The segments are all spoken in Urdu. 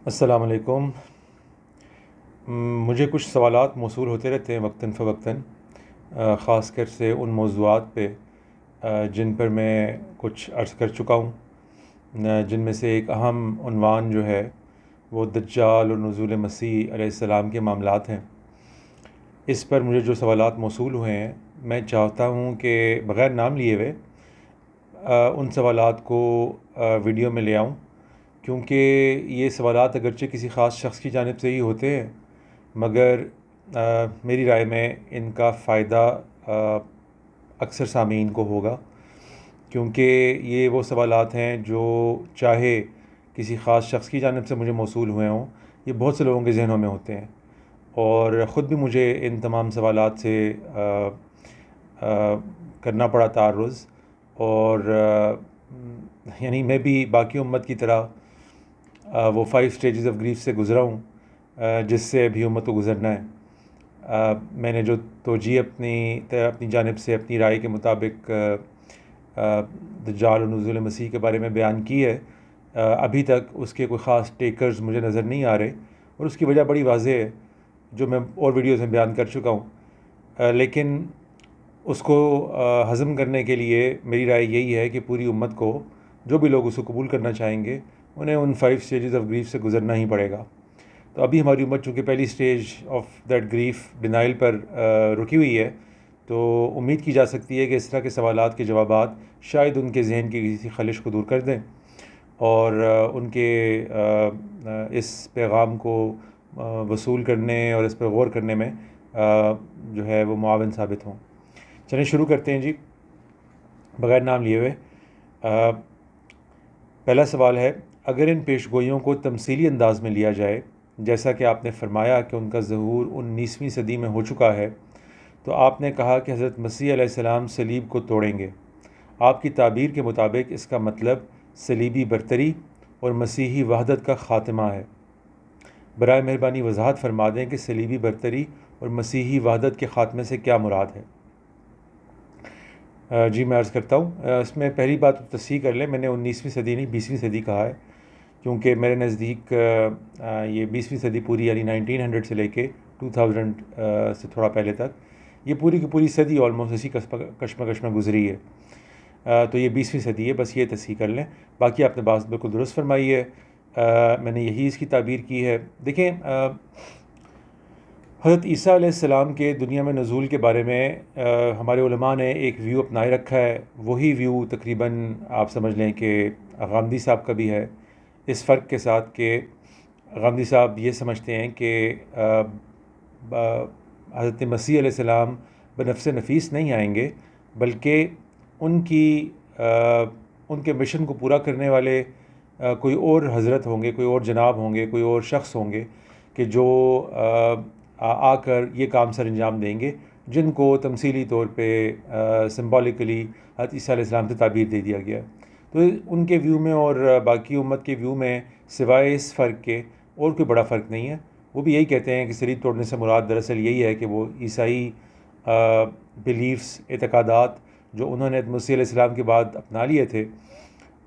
السلام علیکم۔ مجھے کچھ سوالات موصول ہوتے رہتے ہیں وقتاً فوقتاً، خاص کر سے ان موضوعات پہ جن پر میں کچھ عرض کر چکا ہوں، جن میں سے ایک اہم عنوان جو ہے وہ دجال اور نزول مسیح علیہ السلام کے معاملات ہیں۔ اس پر مجھے جو سوالات موصول ہوئے ہیں، میں چاہتا ہوں کہ بغیر نام لیے ہوئے ان سوالات کو ویڈیو میں لے آؤں، کیونکہ یہ سوالات اگرچہ کسی خاص شخص کی جانب سے ہی ہوتے ہیں، مگر میری رائے میں ان کا فائدہ اکثر سامعین کو ہوگا، کیونکہ یہ وہ سوالات ہیں جو چاہے کسی خاص شخص کی جانب سے مجھے موصول ہوئے ہوں، یہ بہت سے لوگوں کے ذہنوں میں ہوتے ہیں، اور خود بھی مجھے ان تمام سوالات سے کرنا پڑا تعرض، اور یعنی میں بھی باقی امت کی طرح وہ 5 اسٹیجز آف گریف سے گزرا ہوں، جس سے ابھی امت کو گزرنا ہے۔ میں نے جو توجیہ اپنی جانب سے اپنی رائے کے مطابق دجال و نزول مسیح کے بارے میں بیان کی ہے، ابھی تک اس کے کوئی خاص ٹیکرز مجھے نظر نہیں آ رہے، اور اس کی وجہ بڑی واضح ہے جو میں اور ویڈیوز میں بیان کر چکا ہوں، لیکن اس کو ہضم کرنے کے لیے میری رائے یہی ہے کہ پوری امت کو، جو بھی لوگ اس کو قبول کرنا چاہیں گے، انہیں ان 5 اسٹیجز آف گریف سے گزرنا ہی پڑے گا۔ تو ابھی ہماری امت چونکہ پہلی stage of that grief denial پر رکی ہوئی ہے، تو امید کی جا سکتی ہے کہ اس طرح کے سوالات کے جوابات شاید ان کے ذہن کی کسی خلش کو دور کر دیں، اور ان کے اس پیغام کو وصول کرنے اور اس پر غور کرنے میں جو ہے وہ معاون ثابت ہوں۔ چلیں شروع کرتے ہیں جی، بغیر نام لیے ہوئے۔ پہلا سوال ہے، اگر ان پیشگوئیوں کو تمثیلی انداز میں لیا جائے، جیسا کہ آپ نے فرمایا کہ ان کا ظہور 19ویں صدی میں ہو چکا ہے، تو آپ نے کہا کہ حضرت مسیح علیہ السلام صلیب کو توڑیں گے۔ آپ کی تعبیر کے مطابق اس کا مطلب صلیبی برتری اور مسیحی وحدت کا خاتمہ ہے۔ برائے مہربانی وضاحت فرما دیں کہ صلیبی برتری اور مسیحی وحدت کے خاتمے سے کیا مراد ہے؟ جی میں عرض کرتا ہوں، اس میں پہلی بات تصحیح کر لیں، میں نے 19ویں صدی نہیں 20ویں صدی کہا ہے، کیونکہ میرے نزدیک یہ 20ویں صدی پوری، یعنی 1900 سے لے کے 2000 سے تھوڑا پہلے تک، یہ پوری کی پوری صدی آلموسٹ اسی کشمکش میں گزری ہے، تو یہ 20ویں صدی ہے، بس یہ تصحیح کر لیں۔ باقی آپ نے بات بالکل درست فرمائی ہے، میں نے یہی اس کی تعبیر کی ہے۔ دیکھیں، حضرت عیسیٰ علیہ السلام کے دنیا میں نزول کے بارے میں ہمارے علماء نے ایک ویو اپنائے رکھا ہے، وہی ویو تقریباً آپ سمجھ لیں کہ غامدی صاحب کا بھی ہے، اس فرق کے ساتھ کہ غامدی صاحب یہ سمجھتے ہیں کہ حضرت مسیح علیہ السلام بنفس نفیس نہیں آئیں گے، بلکہ ان کے مشن کو پورا کرنے والے کوئی اور حضرت ہوں گے، کوئی اور جناب ہوں گے، کوئی اور شخص ہوں گے کہ جو آ کر یہ کام سر انجام دیں گے، جن کو تمثیلی طور پہ سمبولیکلی حضرت عیسیٰ علیہ السلام سے تعبیر دے دیا گیا۔ تو ان کے ویو میں اور باقی امت کے ویو میں سوائے اس فرق کے اور کوئی بڑا فرق نہیں ہے۔ وہ بھی یہی کہتے ہیں کہ صلیب توڑنے سے مراد دراصل یہی ہے کہ وہ عیسائی بیلیفز، اعتقادات جو انہوں نے مسیح علیہ السلام کے بعد اپنا لیے تھے،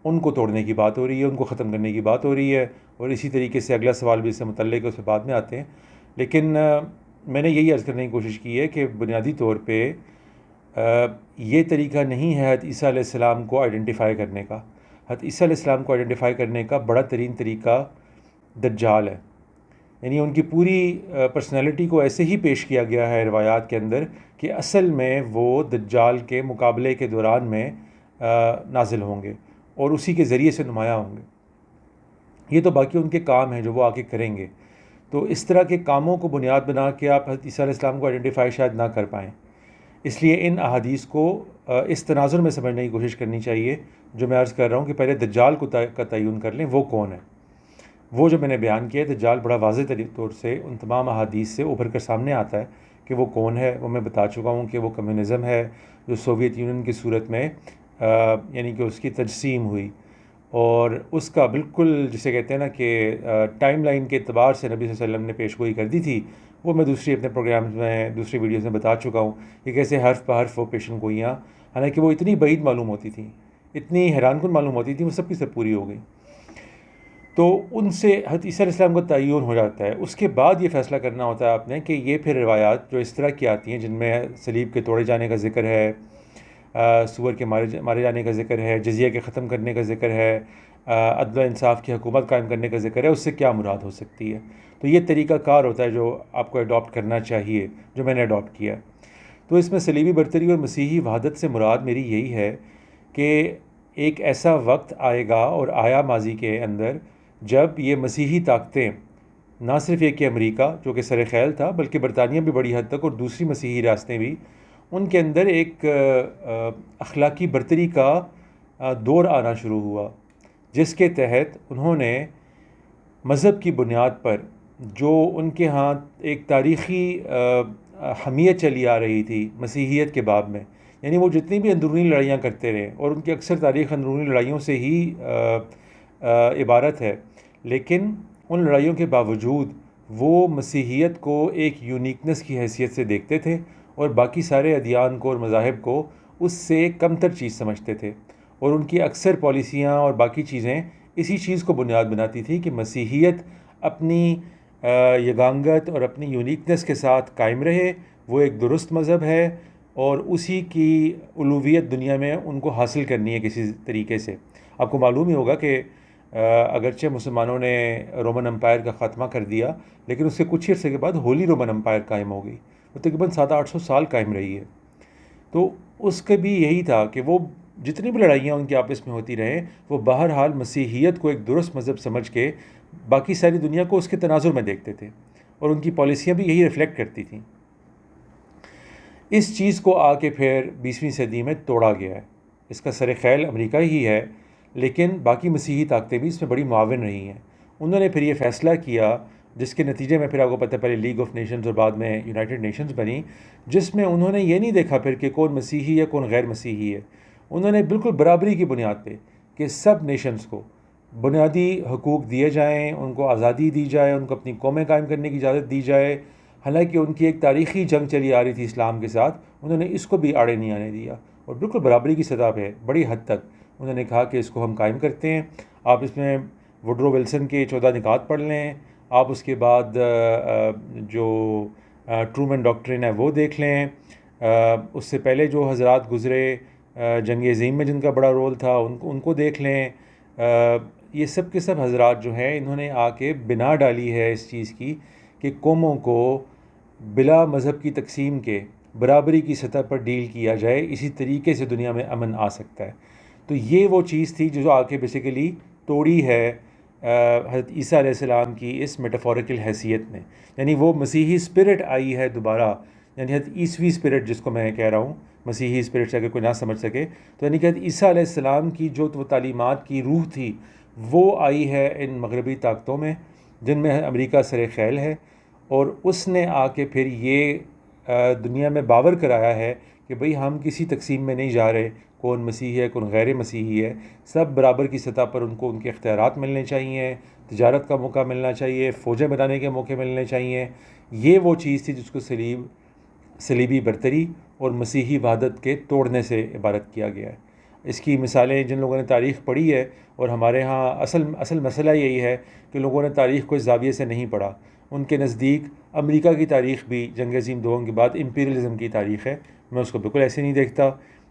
ان کو توڑنے کی بات ہو رہی ہے، ان کو ختم کرنے کی بات ہو رہی ہے، اور اسی طریقے سے اگلا سوال بھی اس سے متعلق ہے، اس پہ بعد میں آتے ہیں۔ لیکن میں نے یہی عرض کرنے کی کوشش کی ہے کہ بنیادی طور پہ یہ طریقہ نہیں ہے حضرت عیسیٰ علیہ السلام کو آئیڈینٹیفائی کرنے کا۔ حضرت عیسیٰ علیہ السلام کو آئیڈینٹیفائی کرنے کا بڑا ترین طریقہ دجال ہے، یعنی ان کی پوری پرسنالٹی کو ایسے ہی پیش کیا گیا ہے روایات کے اندر کہ اصل میں وہ دجال کے مقابلے کے دوران میں نازل ہوں گے اور اسی کے ذریعے سے نمایاں ہوں گے۔ یہ تو باقی ان کے کام ہیں جو وہ آ کے کریں گے، تو اس طرح کے کاموں کو بنیاد بنا کے آپ حضرت عیسیٰ علیہ السلام کو آئیڈینٹیفائی شاید نہ کر پائیں، اس لیے ان احادیث کو اس تناظر میں سمجھنے کی کوشش کرنی چاہیے جو میں عرض کر رہا ہوں کہ پہلے دجال کا تعین کر لیں، وہ کون ہے۔ وہ جو میں نے بیان کیا ہے، دجال بڑا واضح طور سے ان تمام احادیث سے ابھر کر سامنے آتا ہے کہ وہ کون ہے۔ وہ میں بتا چکا ہوں کہ وہ کمیونزم ہے جو سوویت یونین کی صورت میں یعنی کہ اس کی تجسیم ہوئی، اور اس کا بالکل جسے کہتے ہیں نا کہ ٹائم لائن کے اعتبار سے نبی صلی اللہ علیہ وسلم نے پیشگوئی کر دی تھی، وہ میں اپنے پروگرامز میں دوسری ویڈیوز میں بتا چکا ہوں کہ کیسے حرف بہ حرف وہ پیشن گوئیاں، حالانکہ وہ اتنی بعید معلوم ہوتی تھیں، اتنی حیران کن معلوم ہوتی تھیں، وہ سب کی سب پوری ہو گئی۔ تو ان سے حضرت عیسیٰ علیہ السلام کا تعین ہو جاتا ہے. اس کے بعد یہ فیصلہ کرنا ہوتا ہے آپ نے کہ یہ پھر روایات جو اس طرح کی آتی ہیں جن میں صلیب کے توڑے جانے کا ذکر ہے، سور کے مارے جانے کا ذکر ہے، جزیہ کے ختم کرنے کا ذکر ہے، عدل و انصاف کی حکومت قائم کرنے کا ذکر ہے، اس سے کیا مراد ہو سکتی ہے. تو یہ طریقہ کار ہوتا ہے جو آپ کو اڈاپٹ کرنا چاہیے، جو میں نے اڈاپٹ کیا. تو اس میں صلیبی برتری اور مسیحی وحدت سے مراد میری یہی ہے کہ ایک ایسا وقت آئے گا اور آیا ماضی کے اندر جب یہ مسیحی طاقتیں، نہ صرف یہ کہ امریکہ جو کہ سر خیل تھا بلکہ برطانیہ بھی بڑی حد تک اور دوسری مسیحی ریاستیں بھی، ان کے اندر ایک اخلاقی برتری کا دور آنا شروع ہوا، جس کے تحت انہوں نے مذہب کی بنیاد پر جو ان کے ہاں ایک تاریخی حمیت چلی آ رہی تھی مسیحیت کے باب میں، یعنی وہ جتنی بھی اندرونی لڑائیاں کرتے رہے اور ان کی اکثر تاریخ اندرونی لڑائیوں سے ہی عبارت ہے، لیکن ان لڑائیوں کے باوجود وہ مسیحیت کو ایک یونیکنس کی حیثیت سے دیکھتے تھے اور باقی سارے ادیان کو اور مذاہب کو اس سے کمتر چیز سمجھتے تھے. اور ان کی اکثر پالیسیاں اور باقی چیزیں اسی چیز کو بنیاد بناتی تھی کہ مسیحیت اپنی یگانگت اور اپنی یونیکنس کے ساتھ قائم رہے، وہ ایک درست مذہب ہے اور اسی کی الوہیت دنیا میں ان کو حاصل کرنی ہے کسی طریقے سے. آپ کو معلوم ہی ہوگا کہ اگرچہ مسلمانوں نے رومن امپائر کا خاتمہ کر دیا، لیکن اس کے کچھ عرصے کے بعد ہولی رومن امپائر قائم ہو گئی، وہ تقریباً 700-800 سال قائم رہی ہے. تو اس کا بھی یہی تھا کہ وہ جتنی بھی لڑائیاں ان کے آپس میں ہوتی رہیں، وہ بہرحال مسیحیت کو ایک درست مذہب سمجھ کے باقی ساری دنیا کو اس کے تناظر میں دیکھتے تھے، اور ان کی پالیسیاں بھی یہی ریفلیکٹ کرتی تھیں. اس چیز کو آ کے پھر 20ویں صدی میں توڑا گیا ہے. اس کا سر خیل امریکہ ہی ہے، لیکن باقی مسیحی طاقتیں بھی اس میں بڑی معاون رہی ہیں. انہوں نے پھر یہ فیصلہ کیا، جس کے نتیجے میں پھر آپ کو پتہ پہلے لیگ آف نیشنز اور بعد میں یونائٹڈ نیشنز بنی، جس میں انہوں نے یہ نہیں دیکھا پھر کہ کون مسیحی ہے کون غیر مسیحی ہے. انہوں نے بالکل برابری کی بنیاد پہ کہ سب نیشنز کو بنیادی حقوق دیے جائیں، ان کو آزادی دی جائے، ان کو اپنی قومیں قائم کرنے کی اجازت دی جائے. حالانکہ ان کی ایک تاریخی جنگ چلی آ رہی تھی اسلام کے ساتھ، انہوں نے اس کو بھی آڑے نہیں آنے دیا اور بالکل برابری کی سطح پہ بڑی حد تک انہوں نے کہا کہ اس کو ہم قائم کرتے ہیں. آپ اس میں وڈرو ولسن کے 14 نکات پڑھ لیں، آپ اس کے بعد جو ٹرومن ڈاکٹرن ہے وہ دیکھ لیں، اس سے پہلے جو حضرات گزرے جنگ عظیم میں جن کا بڑا رول تھا ان کو دیکھ لیں. یہ سب کے سب حضرات جو ہیں انہوں نے آ کے بنا ڈالی ہے اس چیز کی کہ قوموں کو بلا مذہب کی تقسیم کے برابری کی سطح پر ڈیل کیا جائے، اسی طریقے سے دنیا میں امن آ سکتا ہے. تو یہ وہ چیز تھی جو آ کے بیسیکلی توڑی ہے حضرت عیسیٰ علیہ السلام کی اس میٹافوریکل حیثیت نے. یعنی وہ مسیحی اسپرٹ آئی ہے دوبارہ، یعنی حضرت عیسوی اسپرٹ جس کو میں کہہ رہا ہوں، مسیحی اسپرٹ سے اگر کوئی نہ سمجھ سکے تو یعنی کہ حضرت عیسیٰ علیہ السلام کی جو وہ تعلیمات کی روح تھی وہ آئی ہے ان مغربی طاقتوں میں جن میں امریکہ سر خیل ہے. اور اس نے آ کے پھر یہ دنیا میں باور کرایا ہے کہ بھئی ہم کسی تقسیم میں نہیں جا رہے، کون مسیحی ہے کون غیر مسیحی ہے، سب برابر کی سطح پر ان کو ان کے اختیارات ملنے چاہیے، تجارت کا موقع ملنا چاہیے، فوجیں بنانے کے موقع ملنے چاہیے. یہ وہ چیز تھی جس کو صلیبی برتری اور مسیحی وحدت کے توڑنے سے عبارت کیا گیا ہے. اس کی مثالیں جن لوگوں نے تاریخ پڑھی ہے، اور ہمارے ہاں اصل مسئلہ یہی ہے کہ لوگوں نے تاریخ کو اس زاویے سے نہیں پڑھا. ان کے نزدیک امریکہ کی تاریخ بھی جنگ عظیم دوم کے بعد امپیریلزم کی تاریخ ہے. میں اس کو بالکل ایسے نہیں دیکھتا.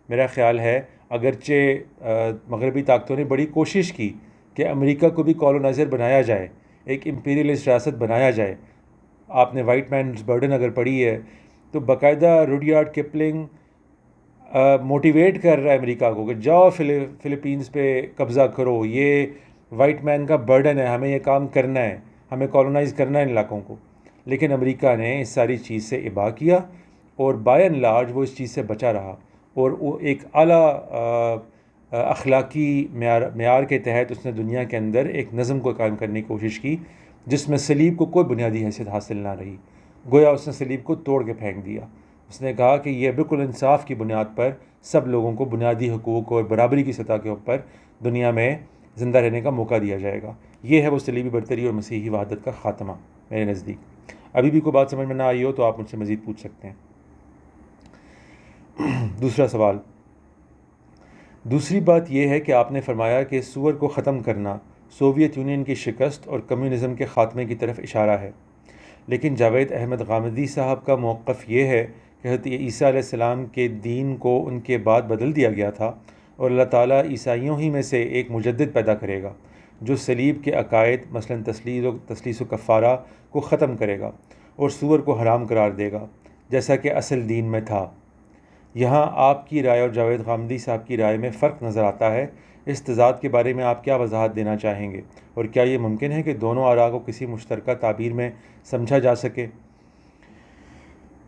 میرا خیال ہے اگرچہ مغربی طاقتوں نے بڑی کوشش کی کہ امریکہ کو بھی کالونائزر بنایا جائے، ایک امپیریلسٹ ریاست بنایا جائے. آپ نے وائٹ مینز برڈن اگر پڑھی ہے تو باقاعدہ روڈیارڈ کپلنگ موٹیویٹ کر رہا ہے امریکہ کو کہ جاؤ فلپینز پہ قبضہ کرو، یہ وائٹ مین کا برڈن ہے، ہمیں یہ کام کرنا ہے، ہمیں کالونائز کرنا ہے ان علاقوں کو. لیکن امریکہ نے اس ساری چیز سے ابا کیا اور بائی اینڈ لارج وہ اس چیز سے بچا رہا، اور وہ ایک اعلیٰ اخلاقی معیار کے تحت اس نے دنیا کے اندر ایک نظم کو قائم کرنے کی کوشش کی جس میں صلیب کو کوئی بنیادی حیثیت حاصل نہ رہی. گویا اس نے صلیب کو توڑ کے پھینک دیا. اس نے کہا کہ یہ بالکل انصاف کی بنیاد پر سب لوگوں کو بنیادی حقوق اور برابری کی سطح کے اوپر دنیا میں زندہ رہنے کا موقع دیا جائے گا. یہ ہے وہ صلیبی برتری اور مسیحی وحدت کا خاتمہ میرے نزدیک. ابھی بھی کوئی بات سمجھ میں نہ آئی ہو تو آپ مجھ سے مزید پوچھ سکتے ہیں. دوسرا سوال، دوسری بات یہ ہے کہ آپ نے فرمایا کہ سور کو ختم کرنا سوویت یونین کی شکست اور کمیونزم کے خاتمے کی طرف اشارہ ہے۔ لیکن جاوید احمد غامدی صاحب کا موقف یہ ہے کہ حضرت عیسیٰ علیہ السلام کے دین کو ان کے بعد بدل دیا گیا تھا، اور اللہ تعالیٰ عیسائیوں ہی میں سے ایک مجدد پیدا کرے گا جو صلیب کے عقائد مثلاً تثلیث و کفارہ کو ختم کرے گا اور سور کو حرام قرار دے گا جیسا کہ اصل دین میں تھا۔ یہاں آپ کی رائے اور جاوید غامدی صاحب کی رائے میں فرق نظر آتا ہے۔ اس تضاد کے بارے میں آپ کیا وضاحت دینا چاہیں گے، اور کیا یہ ممکن ہے کہ دونوں آراء کو کسی مشترکہ تعبیر میں سمجھا جا سکے؟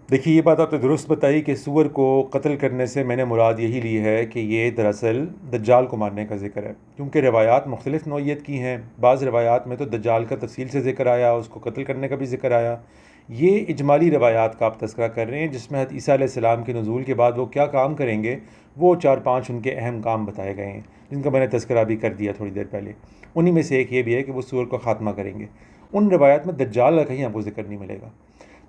دیکھیے، یہ بات آپ نے درست بتائی کہ سور کو قتل کرنے سے میں نے مراد یہی لی ہے کہ یہ دراصل دجال کو مارنے کا ذکر ہے، کیونکہ روایات مختلف نوعیت کی ہیں۔ بعض روایات میں تو دجال کا تفصیل سے ذکر آیا، اس کو قتل کرنے کا بھی ذکر آیا۔ یہ اجمالی روایات کا آپ تذکرہ کر رہے ہیں جس میں حضرت عیسیٰ علیہ السلام کے نزول کے بعد وہ کیا کام کریں گے، وہ 4-5 ان کے اہم کام بتائے گئے ہیں جن کا میں نے تذکرہ بھی کر دیا تھوڑی دیر پہلے۔ انہی میں سے ایک یہ بھی ہے کہ وہ سور کو خاتمہ کریں گے۔ ان روایات میں دجال کا کہیں آپ کو ذکر نہیں ملے گا۔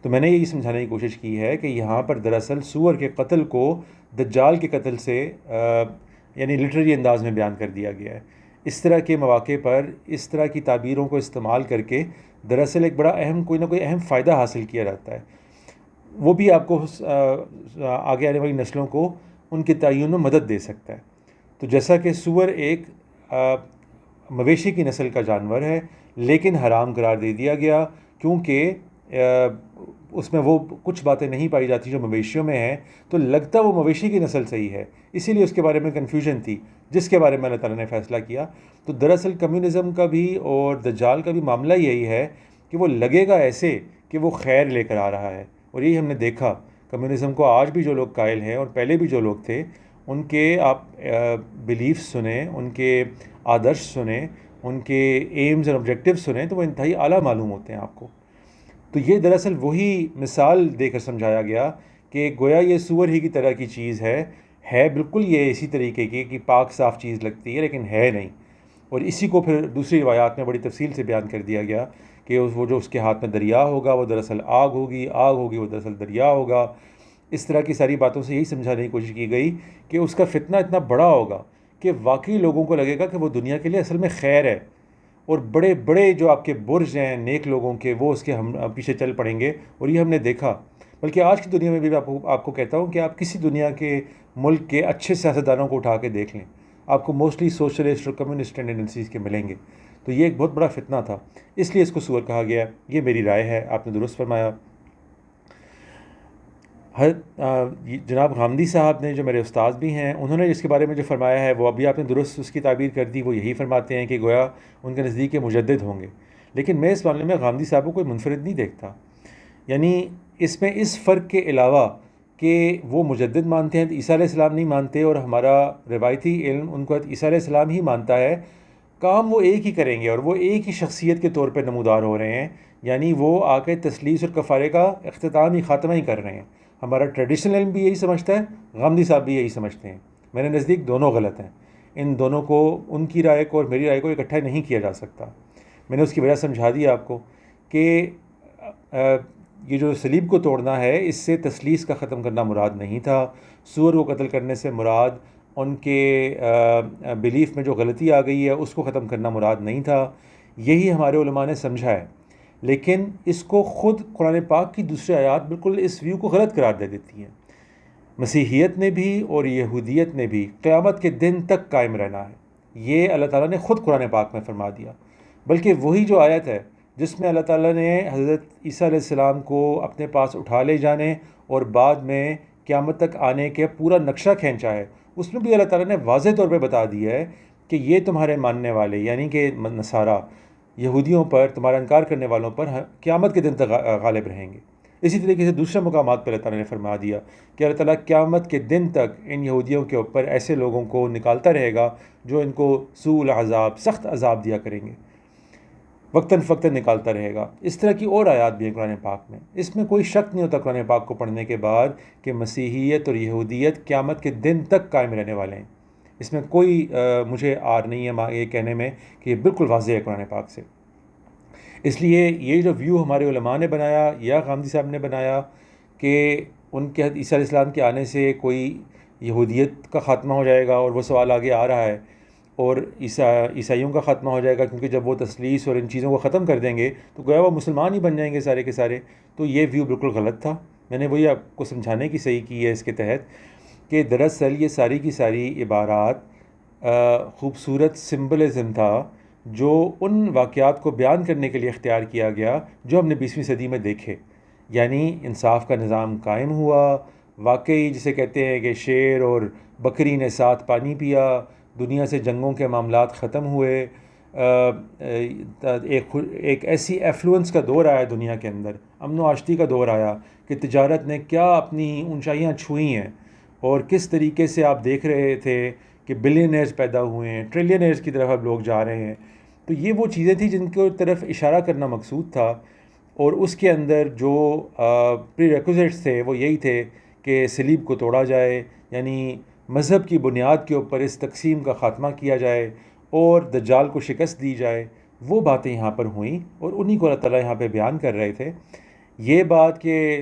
تو میں نے یہی سمجھانے کی کوشش کی ہے کہ یہاں پر دراصل سور کے قتل کو دجال کے قتل سے یعنی لٹریری انداز میں بیان کر دیا گیا ہے۔ اس طرح کے مواقع پر اس طرح کی تعبیروں کو استعمال کر کے دراصل ایک بڑا اہم کوئی نہ کوئی اہم فائدہ حاصل کیا جاتا ہے، وہ بھی آپ کو آگے آنے والی نسلوں کو ان کے تعین میں مدد دے سکتا ہے۔ تو جیسا کہ سور ایک مویشی کی نسل کا جانور ہے لیکن حرام قرار دے دیا گیا کیونکہ اس میں وہ کچھ باتیں نہیں پائی جاتی جو مویشیوں میں ہیں، تو لگتا وہ مویشی کی نسل صحیح ہے، اسی لیے اس کے بارے میں کنفیوژن تھی جس کے بارے میں اللہ تعالیٰ نے فیصلہ کیا۔ تو دراصل کمیونزم کا بھی اور دجال کا بھی معاملہ یہی ہے کہ وہ لگے گا ایسے کہ وہ خیر لے کر آ رہا ہے، اور یہی ہم نے دیکھا۔ کمیونزم کو آج بھی جو لوگ قائل ہیں اور پہلے بھی جو لوگ تھے، ان کے آپ بلیفس سنیں، ان کے آدرش سنیں، ان کے ایمز اور آبجیکٹیو سنیں تو وہ انتہائی اعلیٰ معلوم ہوتے ہیں آپ کو۔ تو یہ دراصل وہی مثال دے کر سمجھایا گیا کہ گویا یہ سور ہی کی طرح کی چیز ہے بالکل یہ اسی طریقے کی کہ پاک صاف چیز لگتی ہے لیکن ہے نہیں، اور اسی کو پھر دوسری روایات میں بڑی تفصیل سے بیان کر دیا گیا کہ وہ جو اس کے ہاتھ میں دریا ہوگا وہ دراصل آگ ہوگی، آگ ہوگی وہ دراصل دریا ہوگا۔ اس طرح کی ساری باتوں سے یہی سمجھانے کی کوشش کی گئی کہ اس کا فتنہ اتنا بڑا ہوگا کہ واقعی لوگوں کو لگے گا کہ وہ دنیا کے لیے اصل میں خیر ہے، اور بڑے بڑے جو آپ کے برج ہیں نیک لوگوں کے وہ اس کے ہم پیچھے چل پڑیں گے، اور یہ ہم نے دیکھا۔ بلکہ آج کی دنیا میں بھی آپ کو کہتا ہوں کہ آپ کسی دنیا کے ملک کے اچھے سیاستدانوں کو اٹھا کے دیکھ لیں، آپ کو موسٹلی سوشلسٹ اور کمیونسٹ ٹینڈنسیز کے ملیں گے۔ تو یہ ایک بہت بڑا فتنہ تھا، اس لیے اس کو سور کہا گیا۔ یہ میری رائے ہے، آپ نے درست فرمایا۔ جناب غامدی صاحب نے جو میرے استاد بھی ہیں، انہوں نے اس کے بارے میں جو فرمایا ہے وہ ابھی آپ نے درست اس کی تعبیر کر دی۔ وہ یہی فرماتے ہیں کہ گویا ان کے نزدیک مجدد ہوں گے، لیکن میں اس معاملے میں غامدی صاحب کو کوئی منفرد نہیں دیکھتا۔ یعنی اس میں اس فرق کے علاوہ کہ وہ مجدد مانتے ہیں تو عیسیٰ علیہ السلام نہیں مانتے، اور ہمارا روایتی علم ان کو عیسیٰ علیہ السلام ہی مانتا ہے، کام وہ ایک ہی کریں گے اور وہ ایک ہی شخصیت کے طور پہ نمودار ہو رہے ہیں، یعنی وہ آ کے تثلیث اور کفارے کا اختتام ہی خاتمہ ہی کر رہے ہیں۔ ہمارا ٹریڈیشنل علم بھی یہی سمجھتا ہے، غامدی صاحب بھی یہی سمجھتے ہیں۔ میرے نزدیک دونوں غلط ہیں، ان دونوں کو، ان کی رائے کو اور میری رائے کو اکٹھا نہیں کیا جا سکتا۔ میں نے اس کی وجہ سمجھا دی آپ کو کہ یہ جو صلیب کو توڑنا ہے اس سے تثلیث کا ختم کرنا مراد نہیں تھا، سور کو قتل کرنے سے مراد ان کے بلیف میں جو غلطی آ گئی ہے اس کو ختم کرنا مراد نہیں تھا، یہی ہمارے علماء نے سمجھا ہے۔ لیکن اس کو خود قرآن پاک کی دوسری آیات بالکل اس ویو کو غلط قرار دے دیتی ہیں۔ مسیحیت نے بھی اور یہودیت نے بھی قیامت کے دن تک قائم رہنا ہے، یہ اللہ تعالیٰ نے خود قرآن پاک میں فرما دیا۔ بلکہ وہی جو آیت ہے جس میں اللہ تعالیٰ نے حضرت عیسیٰ علیہ السلام کو اپنے پاس اٹھا لے جانے اور بعد میں قیامت تک آنے کے پورا نقشہ کھینچا ہے، اس میں بھی اللہ تعالیٰ نے واضح طور پہ بتا دیا ہے کہ یہ تمہارے ماننے والے یعنی کہ نصارہ یہودیوں پر، تمہارا انکار کرنے والوں پر قیامت کے دن تک غالب رہیں گے۔ اسی طریقے سے دوسرے مقامات پر اللہ تعالیٰ نے فرما دیا کہ اللہ تعالیٰ قیامت کے دن تک ان یہودیوں کے اوپر ایسے لوگوں کو نکالتا رہے گا جو ان کو سوء العذاب، سخت عذاب دیا کریں گے، وقتاً فوقتاً نکالتا رہے گا۔ اس طرح کی اور آیات بھی ہیں قرآن پاک میں۔ اس میں کوئی شک نہیں ہوتا قرآن پاک کو پڑھنے کے بعد کہ مسیحیت اور یہودیت قیامت کے دن تک قائم رہنے والے ہیں۔ اس میں کوئی مجھے آر نہیں ہے یہ کہنے میں کہ یہ بالکل واضح ہے قرآن پاک سے۔ اس لیے یہ جو ویو ہمارے علماء نے بنایا یا غامدی صاحب نے بنایا کہ ان کے عیسیٰ علیہ السلام کے آنے سے کوئی یہودیت کا خاتمہ ہو جائے گا، اور وہ سوال آگے آ رہا ہے، اور عیسائیوں کا خاتمہ ہو جائے گا، کیونکہ جب وہ تثلیث اور ان چیزوں کو ختم کر دیں گے تو گویا وہ مسلمان ہی بن جائیں گے سارے کے سارے. تو یہ ویو بالکل غلط تھا. میں نے وہی آپ کو سمجھانے کی صحیح کی ہے اس کے تحت کہ دراصل یہ ساری کی ساری عبارات خوبصورت سمبلزم تھا جو ان واقعات کو بیان کرنے کے لیے اختیار کیا گیا جو ہم نے 20ویں صدی میں دیکھے. یعنی انصاف کا نظام قائم ہوا، واقعی جسے کہتے ہیں کہ شیر اور بکری نے ساتھ پانی پیا، دنیا سے جنگوں کے معاملات ختم ہوئے، ایک ایسی ایفلوئنس کا دور آیا دنیا کے اندر، امن و آشتی کا دور آیا کہ تجارت نے کیا اپنی اونچائیاں چھوئی ہیں، اور کس طریقے سے آپ دیکھ رہے تھے کہ بلینئرز پیدا ہوئے ہیں، ٹریلینئرز کی طرف اب لوگ جا رہے ہیں. تو یہ وہ چیزیں تھیں جن کی طرف اشارہ کرنا مقصود تھا، اور اس کے اندر جو پری ریکوزٹس تھے وہ یہی تھے کہ صلیب کو توڑا جائے، یعنی مذہب کی بنیاد کے اوپر اس تقسیم کا خاتمہ کیا جائے اور دجال کو شکست دی جائے. وہ باتیں یہاں پر ہوئیں اور انہی کو اللہ تعالیٰ یہاں پہ بیان کر رہے تھے. یہ بات کہ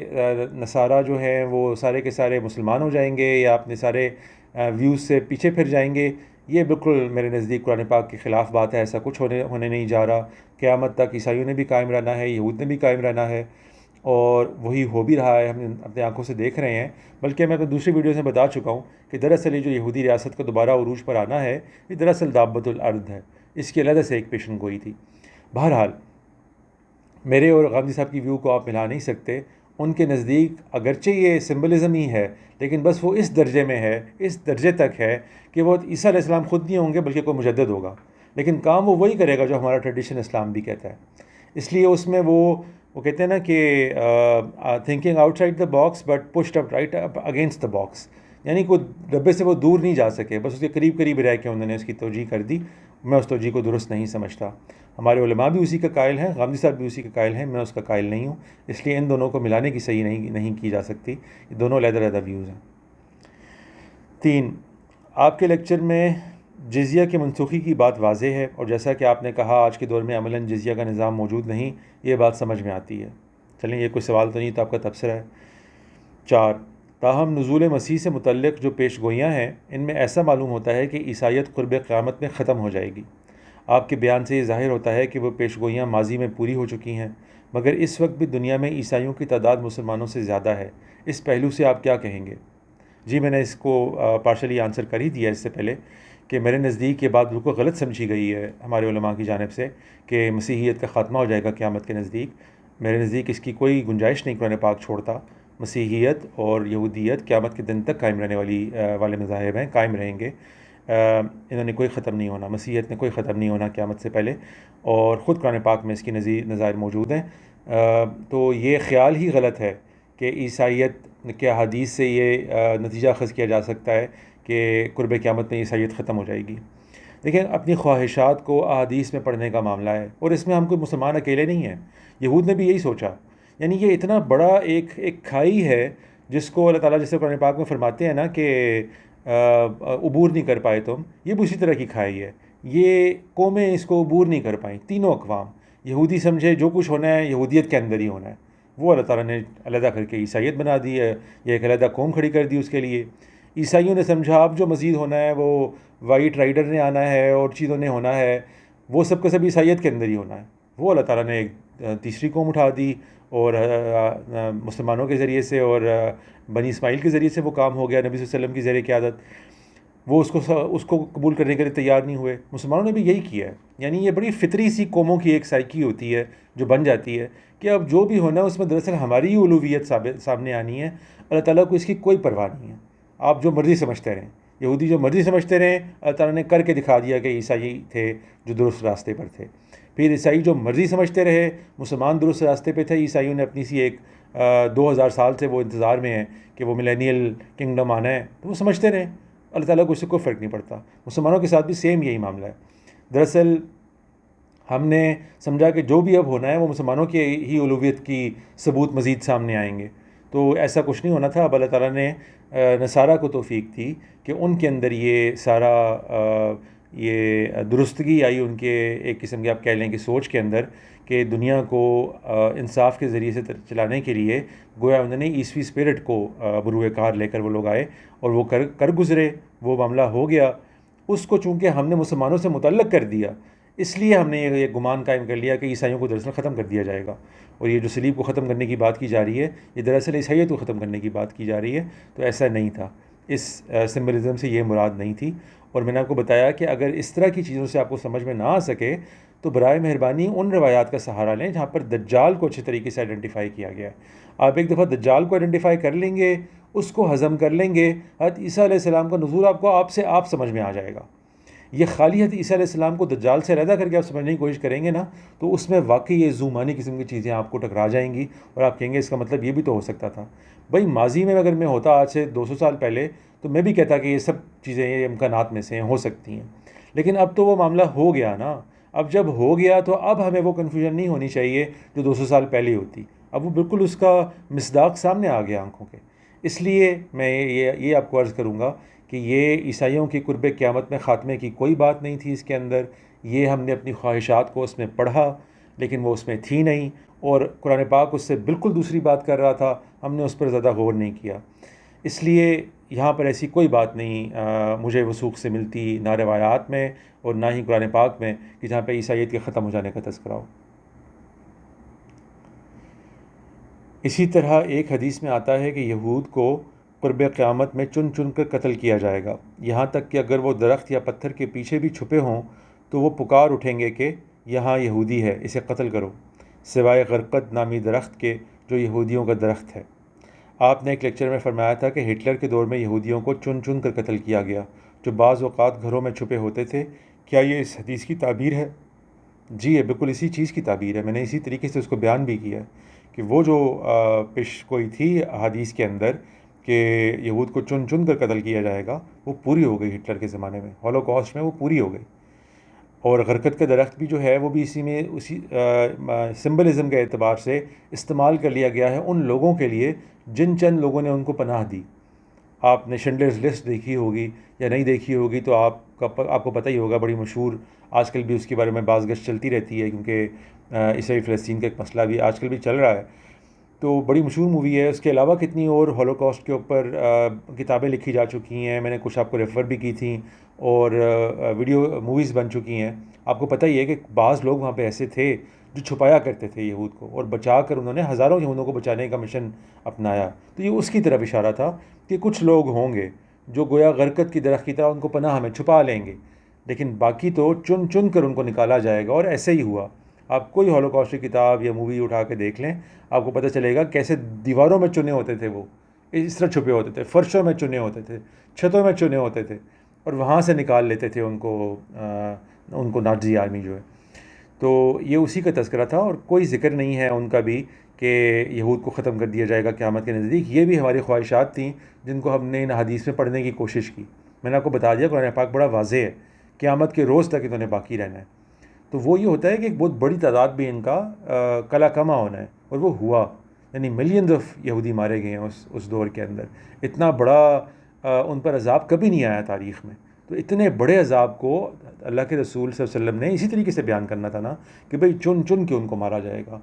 نصارہ جو ہیں وہ سارے کے سارے مسلمان ہو جائیں گے یا اپنے سارے ویوز سے پیچھے پھر جائیں گے، یہ بالکل میرے نزدیک قرآن پاک کے خلاف بات ہے. ایسا کچھ ہونے نہیں جا رہا. قیامت تک عیسائیوں نے بھی قائم رہنا ہے، یہود نے بھی قائم رہنا ہے، اور وہی ہو بھی رہا ہے، ہم اپنے آنکھوں سے دیکھ رہے ہیں. بلکہ میں اپنے دوسری ویڈیوز میں بتا چکا ہوں کہ دراصل یہ جو یہودی ریاست کا دوبارہ عروج پر آنا ہے یہ دراصل دابۃ الارض ہے، اس کی علیحدہ سے ایک پیشن گوئی تھی. بہرحال میرے اور غامدی صاحب کی ویو کو آپ ملا نہیں سکتے. ان کے نزدیک اگرچہ یہ سمبلزم ہی ہے، لیکن بس وہ اس درجے میں ہے، اس درجے تک ہے کہ وہ عیسیٰ علیہ السلام خود نہیں ہوں گے بلکہ کوئی مجدد ہوگا، لیکن کام وہ وہی کرے گا جو ہمارا ٹریڈیشن اسلام بھی کہتا ہے. اس لیے اس میں وہ کہتے ہیں نا کہ thinking out side the box but pushed up right up against the box, یعنی کوئی ڈبے سے وہ دور نہیں جا سکے، بس اس کے قریب قریب رہ کے انہوں نے اس کی توجیہ کر دی. میں اس توجیہ کو درست نہیں سمجھتا. ہمارے علماء بھی اسی کا قائل ہیں، غامدی صاحب بھی اسی کا قائل ہیں، میں اس کا قائل نہیں ہوں. اس لیے ان دونوں کو ملانے کی صحیح نہیں کی جا سکتی. یہ دونوں علیحدہ علیحدہ ویوز ہیں. 3، آپ کے لیکچر میں جزیہ کی منسوخی کی بات واضح ہے، اور جیسا کہ آپ نے کہا آج کے دور میں عملاً جزیہ کا نظام موجود نہیں، یہ بات سمجھ میں آتی ہے. چلیں، یہ کوئی سوال تو نہیں تو آپ کا تبصرہ ہے. 4، تاہم نزول مسیح سے متعلق جو پیش گوئیاں ہیں ان میں ایسا معلوم ہوتا ہے کہ عیسائیت قرب قیامت میں ختم ہو جائے گی. آپ کے بیان سے یہ ظاہر ہوتا ہے کہ وہ پیش گوئیاں ماضی میں پوری ہو چکی ہیں، مگر اس وقت بھی دنیا میں عیسائیوں کی تعداد مسلمانوں سے زیادہ ہے. اس پہلو سے آپ کیا کہیں گے؟ جی، میں نے اس کو پارشلی آنسر کر ہی دیا اس سے پہلے کہ میرے نزدیک یہ بات بالکل غلط سمجھی گئی ہے ہمارے علماء کی جانب سے کہ مسیحیت کا خاتمہ ہو جائے گا قیامت کے نزدیک. میرے نزدیک اس کی کوئی گنجائش نہیں قرآن پاک چھوڑتا. مسیحیت اور یہودیت قیامت کے دن تک قائم رہنے والے مذاہب ہیں، قائم رہیں گے. انہوں نے کوئی ختم نہیں ہونا، مسیحیت نے کوئی ختم نہیں ہونا قیامت سے پہلے، اور خود قرآن پاک میں اس کی نظائر موجود ہیں. تو یہ خیال ہی غلط ہے کہ عیسائیت کے احادیث سے یہ نتیجہ اخذ کیا جا سکتا ہے کہ قرب قیامت میں عیسائیت ختم ہو جائے گی. لیکن اپنی خواہشات کو احادیث میں پڑھنے کا معاملہ ہے، اور اس میں ہم کوئی مسلمان اکیلے نہیں ہیں. یہود نے بھی یہی سوچا. یعنی یہ اتنا بڑا ایک کھائی ہے جس کو اللہ تعالیٰ جیسے قرآن پاک میں فرماتے ہیں نا کہ عبور نہیں کر پائے تم، یہ بھی اسی طرح کی کھائی ہے. یہ قومیں اس کو عبور نہیں کر پائیں، تینوں اقوام. یہودی سمجھے جو کچھ ہونا ہے یہودیت کے اندر ہی ہونا ہے، وہ اللہ تعالیٰ نے علیحدہ کر کے عیسائیت بنا دی ہے، یہ ایک علیحدہ قوم کھڑی کر دی اس کے لیے. عیسائیوں نے سمجھا اب جو مزید ہونا ہے وہ وائٹ رائڈر نے آنا ہے اور چیزوں نے ہونا ہے، وہ سب کا سب عیسائیت کے اندر ہی ہونا ہے. وہ اللہ تعالیٰ نے ایک تیسری قوم اٹھا دی، اور مسلمانوں کے ذریعے سے اور بنی اسماعیل کے ذریعے سے وہ کام ہو گیا نبی صلی اللہ علیہ وسلم کی زیر قیادت. وہ اس کو قبول کرنے کے لیے تیار نہیں ہوئے. مسلمانوں نے بھی یہی کیا ہے. یعنی یہ بڑی فطری سی قوموں کی ایک سائیکی ہوتی ہے جو بن جاتی ہے کہ اب جو بھی ہونا ہے اس میں دراصل ہماری ہی الوہیت سامنے آنی ہے. اللہ تعالیٰ کو اس کی کوئی پرواہ نہیں ہے. آپ جو مرضی سمجھتے رہیں، یہودی جو مرضی سمجھتے رہیں، اللہ تعالیٰ نے کر کے دکھا دیا کہ عیسائی تھے جو درست راستے پر تھے. پھر عیسائی جو مرضی سمجھتے رہے، مسلمان درست راستے پہ تھے. عیسائیوں نے اپنی سی ایک 2000 سال سے وہ انتظار میں ہیں کہ وہ ملینیل کنگڈم آنا ہے، تو وہ سمجھتے رہے. اللہ تعالیٰ کو اس سے کوئی فرق نہیں پڑتا. مسلمانوں کے ساتھ بھی سیم یہی معاملہ ہے. دراصل ہم نے سمجھا کہ جو بھی اب ہونا ہے وہ مسلمانوں کی ہی الوہیت کی ثبوت مزید سامنے آئیں گے. تو ایسا کچھ نہیں ہونا تھا. اب اللہ تعالیٰ نے نصارہ کو توفیق تھی کہ ان کے اندر یہ سارا یہ درستگی آئی ان کے ایک قسم کی آپ کہہ لیں کہ سوچ کے اندر کہ دنیا کو انصاف کے ذریعے سے چلانے کے لیے گویا انہوں نے عیسوی اسپرٹ کو بروئے کار لے کر وہ لوگ آئے اور وہ کر گزرے. وہ معاملہ ہو گیا اس کو چونکہ ہم نے مسلمانوں سے متعلق کر دیا، اس لیے ہم نے یہ گمان قائم کر لیا کہ عیسائیوں کو دراصل ختم کر دیا جائے گا، اور یہ جو صلیب کو ختم کرنے کی بات کی جا رہی ہے یہ دراصل عیسائیت کو ختم کرنے کی بات کی جا رہی ہے۔ تو ایسا نہیں تھا، اس سمبلزم سے یہ مراد نہیں تھی۔ اور میں نے آپ کو بتایا کہ اگر اس طرح کی چیزوں سے آپ کو سمجھ میں نہ آ سکے تو برائے مہربانی ان روایات کا سہارا لیں جہاں پر دجال کو اچھے طریقے سے آئیڈینٹیفائی کیا گیا ہے۔ آپ ایک دفعہ دجال کو آئیڈینٹیفائی کر لیں گے، اس کو ہضم کر لیں گے، حضرت عیسیٰ علیہ السلام کا نزول آپ کو آپ سمجھ میں آ جائے گا۔ یہ خالی حضرت عیسیٰ علیہ السلام کو دجال سے علیحدہ کر کے آپ سمجھنے کی کوشش کریں گے نا، تو اس میں واقعی یہ زومانی قسم کی چیزیں آپ کو ٹکرا جائیں گی، اور آپ کہیں گے اس کا مطلب یہ بھی تو ہو سکتا تھا۔ بھائی ماضی میں اگر میں ہوتا آج سے 200 سال پہلے تو میں بھی کہتا کہ یہ سب چیزیں یہ امکانات میں سے ہو سکتی ہیں، لیکن اب تو وہ معاملہ ہو گیا نا۔ اب جب ہو گیا تو اب ہمیں وہ کنفیوژن نہیں ہونی چاہیے جو 200 سال پہلے ہوتی، اب وہ بالکل اس کا مصداق سامنے آ گیا آنکھوں کے۔ اس لیے میں یہ آپ کو عرض کروں گا کہ یہ عیسائیوں کی قرب قیامت میں خاتمے کی کوئی بات نہیں تھی اس کے اندر، یہ ہم نے اپنی خواہشات کو اس میں پڑھا لیکن وہ اس میں تھی نہیں، اور قرآن پاک اس سے بالکل دوسری بات کر رہا تھا، ہم نے اس پر زیادہ غور نہیں کیا۔ اس لیے یہاں پر ایسی کوئی بات نہیں مجھے وثوق سے ملتی، نہ روایات میں اور نہ ہی قرآن پاک میں، کہ جہاں پہ عیسائیت کے ختم ہو جانے کا تذکرہ ہو۔ اسی طرح ایک حدیث میں آتا ہے کہ یہود کو قرب قیامت میں چن چن کر قتل کیا جائے گا، یہاں تک کہ اگر وہ درخت یا پتھر کے پیچھے بھی چھپے ہوں تو وہ پکار اٹھیں گے کہ یہاں یہودی ہے، اسے قتل کرو، سوائے غرقد نامی درخت کے جو یہودیوں کا درخت ہے۔ آپ نے ایک لیکچر میں فرمایا تھا کہ ہٹلر کے دور میں یہودیوں کو چن چن کر قتل کیا گیا جو بعض اوقات گھروں میں چھپے ہوتے تھے، کیا یہ اس حدیث کی تعبیر ہے؟ جی یہ بالکل اسی چیز کی تعبیر ہے، میں نے اسی طریقے سے اس کو بیان بھی کیا ہے کہ وہ جو پیش گوئی تھی حدیث کے اندر کہ یہود کو چن چن کر قتل کیا جائے گا، وہ پوری ہو گئی ہٹلر کے زمانے میں، ہولوکاسٹ میں وہ پوری ہو گئی۔ اور غرقد کا درخت بھی جو ہے وہ بھی اسی میں اسی سمبلزم کے اعتبار سے استعمال کر لیا گیا ہے ان لوگوں کے لیے جن چند لوگوں نے ان کو پناہ دی۔ آپ نے شنڈلرز لسٹ دیکھی ہوگی یا نہیں دیکھی ہوگی تو آپ کو پتہ ہی ہوگا، بڑی مشہور، آج کل بھی اس کے بارے میں باز گشت چلتی رہتی ہے کیونکہ اسرائیل فلسطین کا ایک مسئلہ بھی آج کل بھی چل رہا ہے، تو بڑی مشہور مووی ہے۔ اس کے علاوہ کتنی اور ہولوکاسٹ کے اوپر کتابیں لکھی جا چکی ہیں، میں نے کچھ آپ کو ریفر بھی کی تھیں، اور ویڈیو موویز بن چکی ہیں۔ آپ کو پتہ ہی ہے کہ بعض لوگ وہاں پہ ایسے تھے جو چھپایا کرتے تھے یہود کو، اور بچا کر انہوں نے ہزاروں یہودوں کو بچانے کا مشن اپنایا۔ تو یہ اس کی طرف اشارہ تھا کہ کچھ لوگ ہوں گے جو گویا غرقد کی درخت کی طرح ان کو پناہ میں چھپا لیں گے، لیکن باقی تو چن چن کر ان کو نکالا جائے گا، اور ایسے ہی ہوا۔ آپ کوئی ہولوکاسٹ کی کتاب یا مووی اٹھا کے دیکھ لیں، آپ کو پتہ چلے گا کیسے دیواروں میں چنے ہوتے تھے، وہ اس طرح چھپے ہوتے تھے، فرشوں میں چنے ہوتے تھے، چھتوں میں چنے ہوتے تھے، اور وہاں سے نکال لیتے تھے ان کو نازی آرمی جو ہے۔ تو یہ اسی کا تذکرہ تھا، اور کوئی ذکر نہیں ہے ان کا بھی کہ یہود کو ختم کر دیا جائے گا قیامت کے نزدیک۔ یہ بھی ہماری خواہشات تھیں جن کو ہم نے ان حدیث میں پڑھنے کی کوشش کی۔ میں نے آپ کو بتا دیا قرآن پاک بڑا واضح ہے، قیامت کے روز تک انہوں نے باقی رہنا ہے۔ تو وہ یہ ہوتا ہے کہ ایک بہت بڑی تعداد بھی ان کا کلا کما ہونا ہے، اور وہ ہوا، یعنی ملینز آف یہودی مارے گئے ہیں اس دور کے اندر۔ اتنا بڑا ان پر عذاب کبھی نہیں آیا تاریخ میں۔ تو اتنے بڑے عذاب کو اللہ کے رسول صلی اللہ علیہ وسلم نے اسی طریقے سے بیان کرنا تھا نا، کہ بھئی چن چن کے ان کو مارا جائے گا،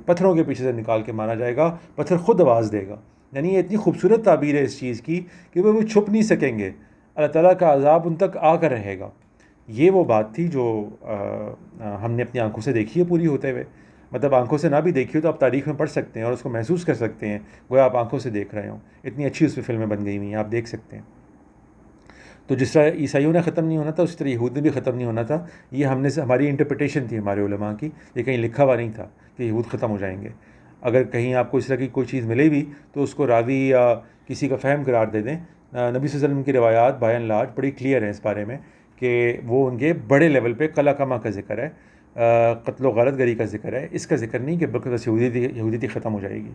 پتھروں کے پیچھے سے نکال کے مارا جائے گا، پتھر خود آواز دے گا۔ یعنی یہ اتنی خوبصورت تعبیر ہے اس چیز کی کہ وہ چھپ نہیں سکیں گے، اللہ تعالیٰ کا عذاب ان تک آ کر رہے گا۔ یہ وہ بات تھی جو ہم نے اپنی آنکھوں سے دیکھی ہے پوری ہوتے ہوئے، مطلب آنکھوں سے نہ بھی دیکھی ہو تو آپ تاریخ میں پڑھ سکتے ہیں اور اس کو محسوس کر سکتے ہیں، گویا آپ آنکھوں سے دیکھ رہے ہوں۔ اتنی اچھی اس پہ فلمیں بن گئی ہوئی ہیں، آپ دیکھ سکتے ہیں۔ تو جس طرح عیسائیوں نے ختم نہیں ہونا تھا، اس طرح یہود نے بھی ختم نہیں ہونا تھا۔ یہ ہماری انٹرپریٹیشن تھی ہمارے علماء کی، یہ کہیں لکھا ہوا نہیں تھا کہ یہود ختم ہو جائیں گے۔ اگر کہیں آپ کو اس طرح کی کوئی چیز ملے بھی تو اس کو راوی یا کسی کا فہم قرار دے دیں۔ نبی صلی اللہ علیہ وسلم کی روایات بائی اینڈ لارج بڑی کلیئر ہیں اس بارے میں کہ وہ ان کے بڑے لیول پہ قلع کما کا ذکر ہے، قتل و غارت گری کا ذکر ہے، اس کا ذکر نہیں کہ بلکہ بس یہودیت ختم ہو جائے گی۔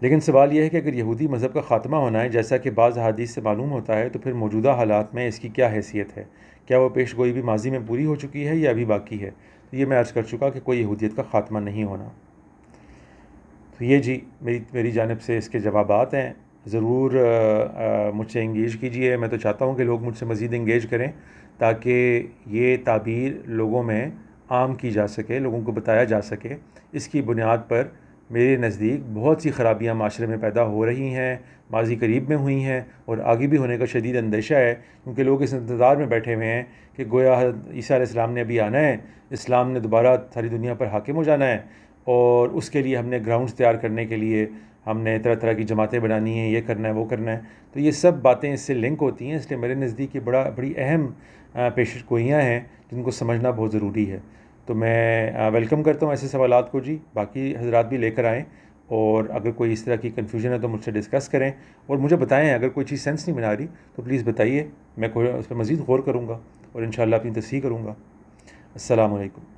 لیکن سوال یہ ہے کہ اگر یہودی مذہب کا خاتمہ ہونا ہے جیسا کہ بعض احادیث سے معلوم ہوتا ہے، تو پھر موجودہ حالات میں اس کی کیا حیثیت ہے؟ کیا وہ پیش گوئی بھی ماضی میں پوری ہو چکی ہے یا ابھی باقی ہے؟ تو یہ میں عرض کر چکا کہ کوئی یہودیت کا خاتمہ نہیں ہونا۔ تو یہ جی میری جانب سے اس کے جوابات ہیں، ضرور مجھ سے انگیج کیجئے۔ میں تو چاہتا ہوں کہ لوگ مجھ سے مزید انگیج کریں تاکہ یہ تعبیر لوگوں میں عام کی جا سکے، لوگوں کو بتایا جا سکے، اس کی بنیاد پر میرے نزدیک بہت سی خرابیاں معاشرے میں پیدا ہو رہی ہیں، ماضی قریب میں ہوئی ہیں اور آگے بھی ہونے کا شدید اندیشہ ہے، کیونکہ لوگ اس انتظار میں بیٹھے ہوئے ہیں کہ گویا حضرت عیسیٰ علیہ السلام نے ابھی آنا ہے، اسلام نے دوبارہ ساری دنیا پر حاکم ہو جانا ہے، اور اس کے لیے ہم نے گراؤنڈز تیار کرنے کے لیے ہم نے طرح طرح کی جماعتیں بنانی ہیں، یہ کرنا ہے وہ کرنا ہے۔ تو یہ سب باتیں اس سے لنک ہوتی ہیں، اس لیے میرے نزدیک یہ بڑی اہم پیش گوئیاں ہیں جن کو سمجھنا بہت ضروری ہے۔ تو میں ویلکم کرتا ہوں ایسے سوالات کو جی، باقی حضرات بھی لے کر آئیں، اور اگر کوئی اس طرح کی کنفیوژن ہے تو مجھ سے ڈسکس کریں اور مجھے بتائیں، اگر کوئی چیز سینس نہیں بنا رہی تو پلیز بتائیے، میں اس پہ مزید غور کروں گا اور انشاءاللہ اپنی تصحیح کروں گا۔ السلام علیکم۔